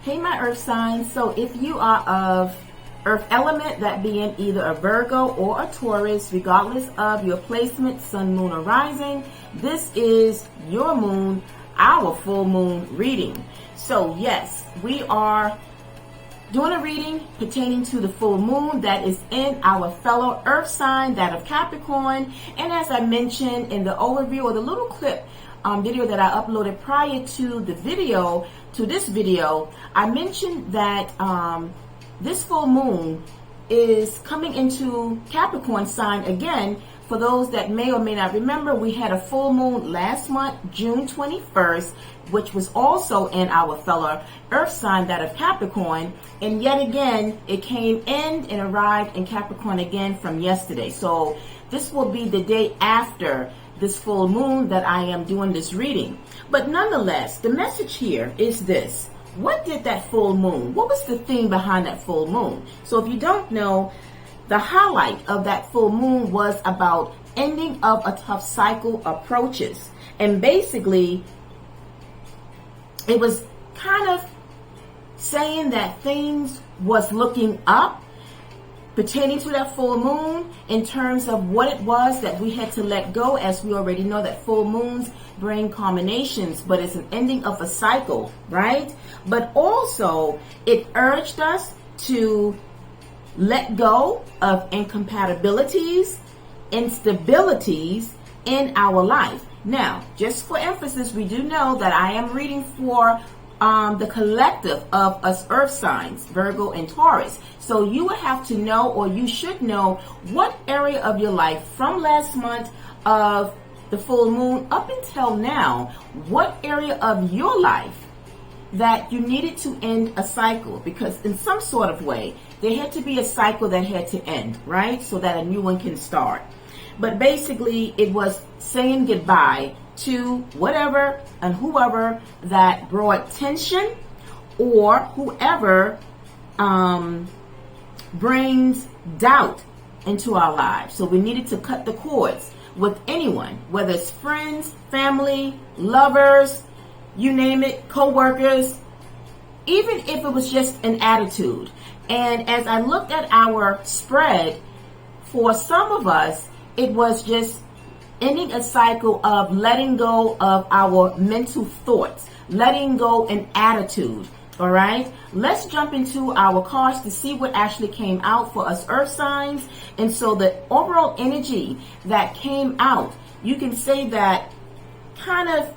Hey my earth signs, so if you are of earth element, that being either a Virgo or a Taurus, regardless of your placement, sun, moon, or rising, this is your moon, our full moon reading. So yes, we are doing a reading pertaining to the full moon that is in our fellow earth sign, that of Capricorn. And as I mentioned in the overview or the little clip video that I uploaded prior to the video, to this video, I mentioned that this full moon is coming into Capricorn sign again. For those that may or may not remember, we had a full moon last month, June 21st, which was also in our fellow earth sign, that of Capricorn. And yet again, it came in and arrived in Capricorn again from yesterday. So this will be the day after this full moon that I am doing this reading. But nonetheless, the message here is this. What did that full moon, what was the theme behind that full moon? So if you don't know, the highlight of that full moon was about ending of a tough cycle approaches. And basically, it was kind of saying that things was looking up pertaining to that full moon in terms of what it was that we had to let go, as we already know that full moons bring culminations, but it's an ending of a cycle, right? But also it urged us to let go of incompatibilities, instabilities in our life. Now, just for emphasis, we do know that I am reading for the collective of us earth signs, Virgo and Taurus. So you would have to know, or you should know, what area of your life from last month of the full moon up until now, what area of your life that you needed to end a cycle, because in some sort of way there had to be a cycle that had to end, right? So that a new one can start. But basically it was saying goodbye to whatever and whoever that brought tension, or whoever brings doubt into our lives. So we needed to cut the cords with anyone, whether it's friends, family, lovers, you name it, co-workers, even if it was just an attitude. And as I looked at our spread, for some of us, it was just ending a cycle of letting go of our mental thoughts, letting go an attitude. All right, let's jump into our cards to see what actually came out for us earth signs. And so the overall energy that came out, you can say that kind of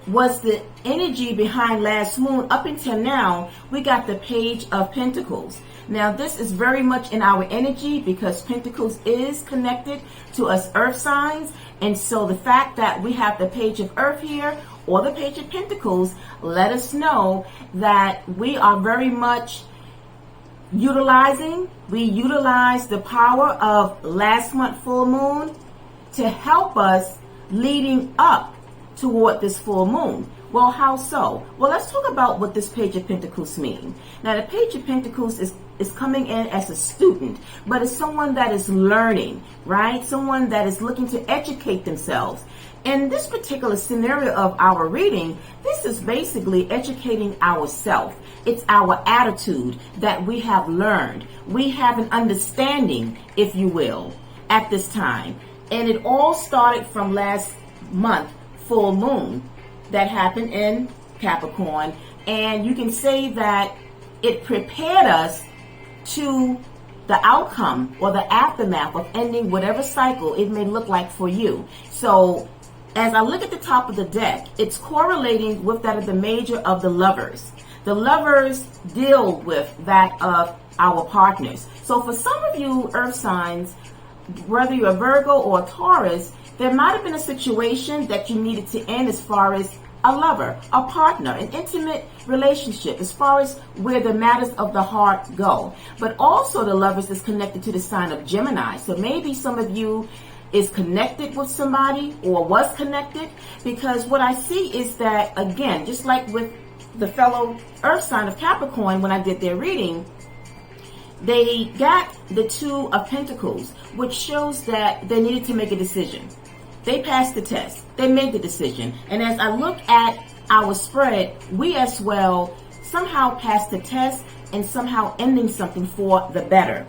was the energy behind last moon. Up until now, we got the Page of Pentacles. Now this is very much in our energy because Pentacles is connected to us earth signs. And so the fact that we have the Page of Earth here, or the Page of Pentacles, let us know that we are very much we utilize the power of last month full moon to help us leading up toward this full moon. Well, how so? Well, let's talk about what this Page of Pentacles means. Now, the Page of Pentacles is coming in as a student, but it's someone that is learning, right? Someone that is looking to educate themselves. In this particular scenario of our reading, this is basically educating ourselves. It's our attitude that we have learned. We have an understanding, if you will, at this time. And it all started from last month, full moon, that happened in Capricorn. And you can say that it prepared us to the outcome or the aftermath of ending whatever cycle it may look like for you. So as I look at the top of the deck, it's correlating with that of the Major of the Lovers. The Lovers deal with that of our partners. So for some of you earth signs, whether you're a Virgo or a Taurus, there might have been a situation that you needed to end as far as a lover, a partner, an intimate relationship, as far as where the matters of the heart go. But also the Lovers is connected to the sign of Gemini. So maybe some of you is connected with somebody or was connected, because what I see is that, again, just like with the fellow earth sign of Capricorn, when I did their reading, they got the Two of Pentacles, which shows that they needed to make a decision. They passed the test. They made the decision. And as I look at our spread, we as well somehow pass the test and somehow ending something for the better.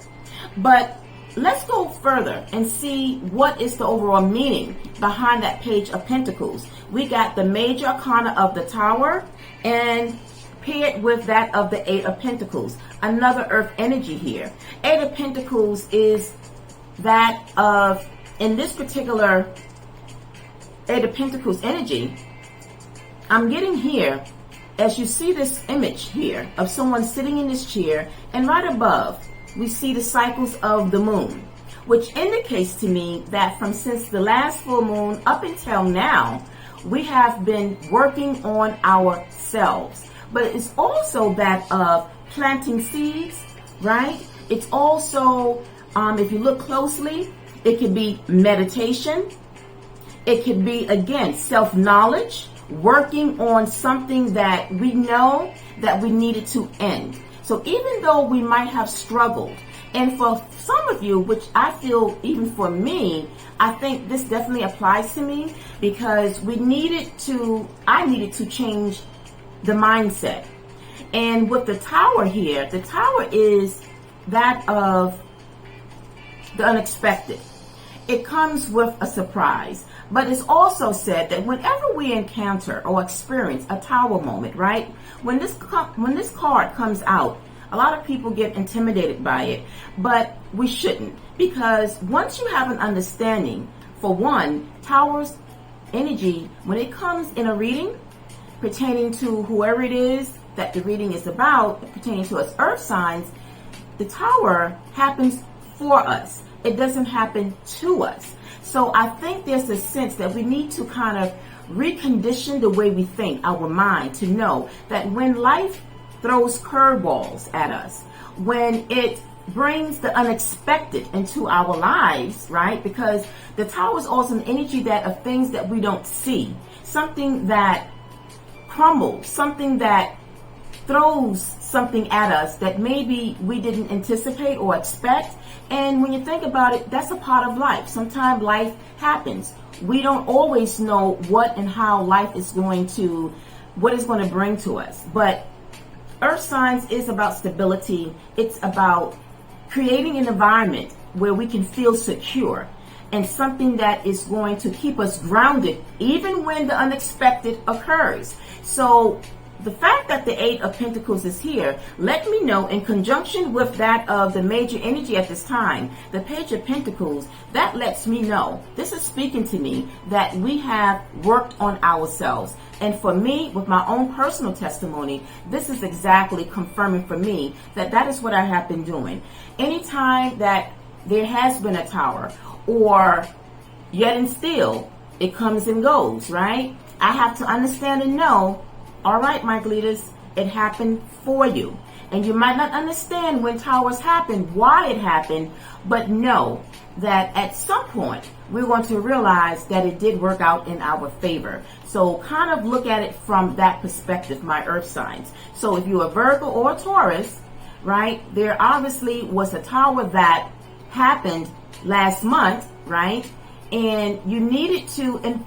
But let's go further and see what is the overall meaning behind that Page of Pentacles. We got the major arcana of the Tower and paired with that of the Eight of Pentacles. Another earth energy here. Eight of Pentacles is that of, in this particular Eight of Pentacles energy, I'm getting here, as you see this image here of someone sitting in this chair, and right above we see the cycles of the moon, which indicates to me that since the last full moon up until now, we have been working on ourselves. But it's also that of planting seeds, right? It's also, if you look closely, it could be meditation. It could be, again, self-knowledge, working on something that we know that we needed to end. So even though we might have struggled, and for some of you, which I feel even for me, I think this definitely applies to me, because I needed to change the mindset. And with the Tower here, the Tower is that of the unexpected. It comes with a surprise. But it's also said that whenever we encounter or experience a Tower moment, right? When this card comes out, a lot of people get intimidated by it, but we shouldn't, because once you have an understanding, for one, Tower's energy, when it comes in a reading pertaining to whoever it is that the reading is about, pertaining to us earth signs, the Tower happens for us. It doesn't happen to us. So I think there's a sense that we need to kind of recondition the way we think, our mind, to know that when life throws curveballs at us, when it brings the unexpected into our lives, right? Because the Tower is also an energy that of things that we don't see, something that crumbles, something that throws something at us that maybe we didn't anticipate or expect. And when you think about it, that's a part of life. Sometimes life happens. We don't always know what and how life is going to bring to us. But earth signs is about stability. It's about creating an environment where we can feel secure, and something that is going to keep us grounded even when the unexpected occurs. So the fact that the Eight of Pentacles is here, let me know, in conjunction with that of the major energy at this time, the Page of Pentacles, that lets me know, this is speaking to me, that we have worked on ourselves. And for me, with my own personal testimony, this is exactly confirming for me that that is what I have been doing. Anytime that there has been a Tower, or yet and still, it comes and goes, right? I have to understand and know, all right, my leaders, it happened for you. And you might not understand when Towers happen, why it happened, but know that at some point, we're going to realize that it did work out in our favor. So kind of look at it from that perspective, my earth signs. So if you're a Virgo or a Taurus, right, there obviously was a Tower that happened last month, right? And you needed to, and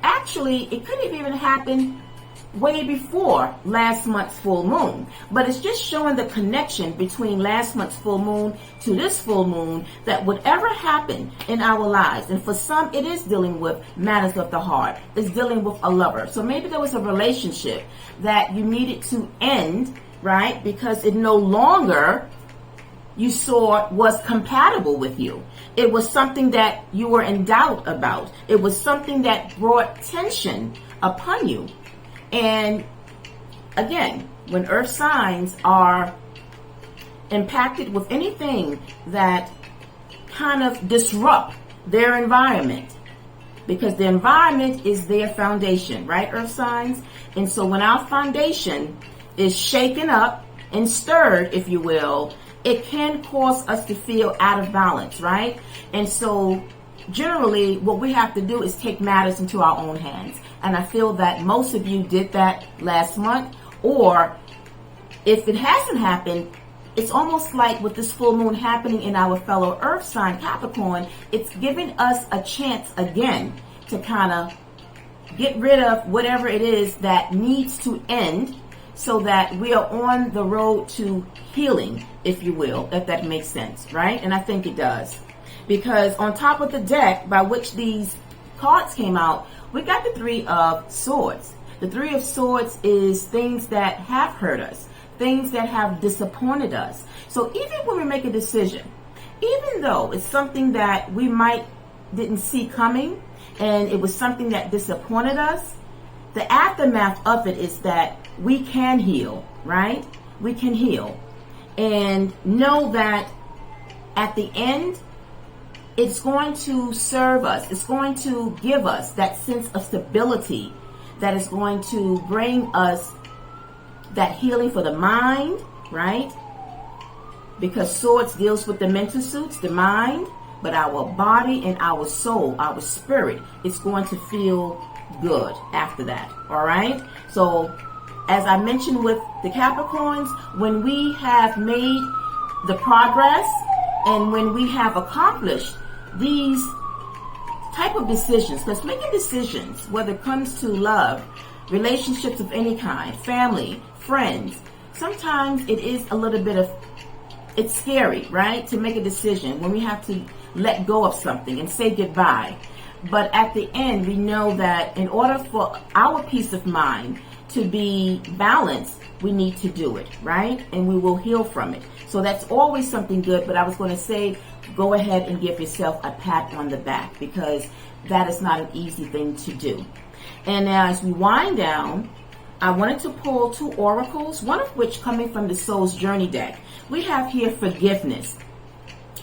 actually, it couldn't have even happened way before last month's full moon, but it's just showing the connection between last month's full moon to this full moon, that whatever happened in our lives, and for some it is dealing with matters of the heart, it's dealing with a lover. So maybe there was a relationship that you needed to end, right, because it no longer, you saw, was compatible with you. It was something that you were in doubt about. It was something that brought tension upon you. And again, when earth signs are impacted with anything that kind of disrupt their environment, because the environment is their foundation, right, earth signs? And so when our foundation is shaken up and stirred, if you will, it can cause us to feel out of balance, right? And so generally what we have to do is take matters into our own hands. And I feel that most of you did that last month. Or if it hasn't happened, it's almost like with this full moon happening in our fellow earth sign, Capricorn, it's giving us a chance again to kind of get rid of whatever it is that needs to end so that we are on the road to healing, if you will, if that makes sense, right? And I think it does. Because on top of the deck by which these cards came out, we got the Three of Swords. The Three of Swords is things that have hurt us, things that have disappointed us. So even when we make a decision, even though it's something that we didn't see coming and it was something that disappointed us, the aftermath of it is that we can heal, right? We can heal and know that at the end, it's going to serve us. It's going to give us that sense of stability that is going to bring us that healing for the mind, right? Because swords deals with the mental suits, the mind, but our body and our soul, our spirit, it's going to feel good after that, all right? So as I mentioned with the Capricorns, when we have made the progress and when we have accomplished these type of decisions, because making decisions, whether it comes to love, relationships of any kind, family, friends, sometimes it is a little bit of, it's scary, right? To make a decision when we have to let go of something and say goodbye. But at the end, we know that in order for our peace of mind to be balanced, we need to do it, right? And we will heal from it. So that's always something good. But I was going to say, go ahead and give yourself a pat on the back, because that is not an easy thing to do. And now as we wind down, I wanted to pull two oracles, one of which coming from the Soul's Journey deck. We have here forgiveness.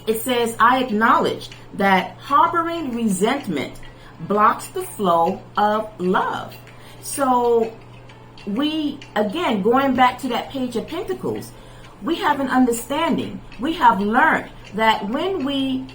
It says, I acknowledge that harboring resentment blocks the flow of love. So we, again, going back to that Page of Pentacles, we have an understanding. We have learned that when we,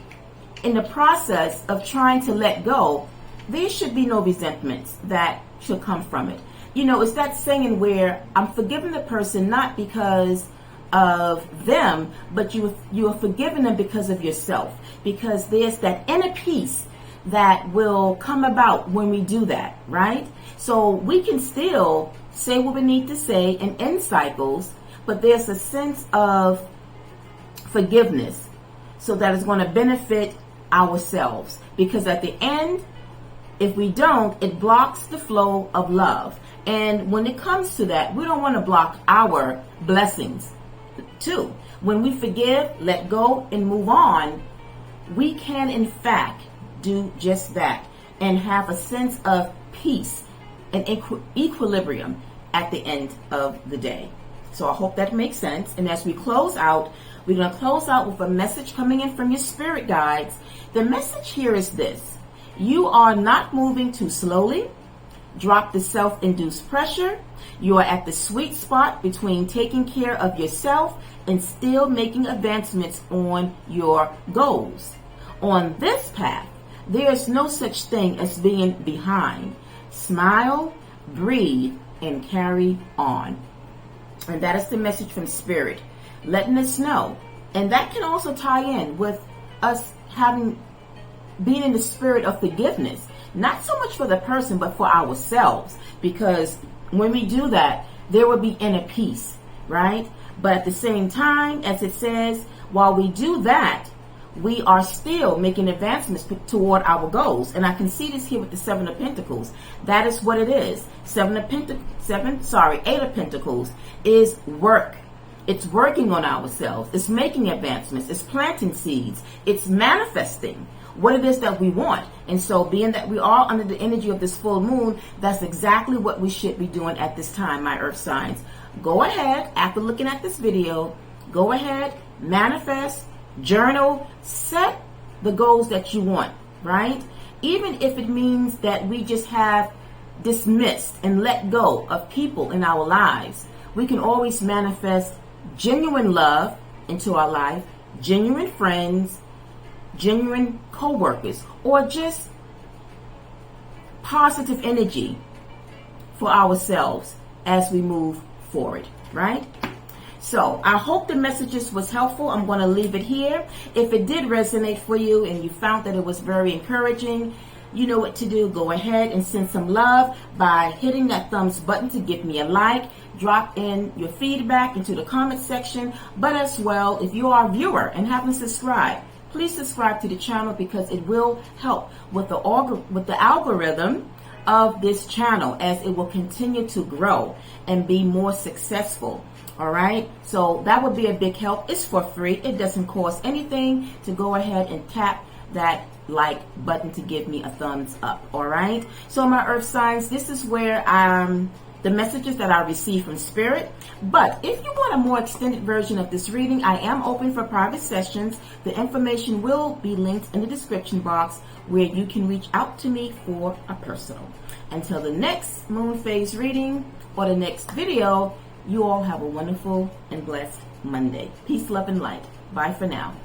in the process of trying to let go, there should be no resentments that should come from it. You know, it's that saying where I'm forgiving the person not because of them, but you are forgiving them because of yourself, because there's that inner peace that will come about when we do that, right? So we can still say what we need to say and end cycles, but there's a sense of forgiveness so that is going to benefit ourselves, because at the end, if we don't, it blocks the flow of love. And when it comes to that, we don't want to block our blessings too. When we forgive, let go, and move on, we can in fact do just that and have a sense of peace and equilibrium at the end of the day. So I hope that makes sense. And as we close out, we're going to close out with a message coming in from your spirit guides. The message here is this: you are not moving too slowly. Drop the self-induced pressure. You are at the sweet spot between taking care of yourself and still making advancements on your goals. On this path, there is no such thing as being behind. Smile, breathe, and carry on. And that is the message from Spirit, letting us know. And that can also tie in with us being in the spirit of forgiveness. Not so much for the person, but for ourselves. Because when we do that, there will be inner peace, right? But at the same time, as it says, while we do that, we are still making advancements toward our goals. And I can see this here with the Seven of Pentacles. That is what it is. Eight of Pentacles is work. It's working on ourselves. It's making advancements. It's planting seeds. It's manifesting what it is that we want. And so being that we are under the energy of this full moon, that's exactly what we should be doing at this time, my earth signs. Go ahead, after looking at this video, go ahead, manifest, journal, set the goals that you want, right? Even if it means that we just have dismissed and let go of people in our lives, we can always manifest genuine love into our life, genuine friends, genuine co-workers, or just positive energy for ourselves as we move forward, right? So I hope the messages was helpful. I'm going to leave it here. If it did resonate for you and you found that it was very encouraging, you know what to do. Go ahead and send some love by hitting that thumbs button to give me a like. Drop in your feedback into the comment section. But as well, if you are a viewer and haven't subscribed, please subscribe to the channel because it will help with the algorithm of this channel as it will continue to grow and be more successful. All right, so that would be a big help. It's for free. It doesn't cost anything to go ahead and tap that like button to give me a thumbs up. All right, so my earth signs, this is where the messages that I receive from Spirit. But if you want a more extended version of this reading, I am open for private sessions. The information will be linked in the description box where you can reach out to me for a personal. Until the next moon phase reading or the next video, you all have a wonderful and blessed Monday. Peace, love, and light. Bye for now.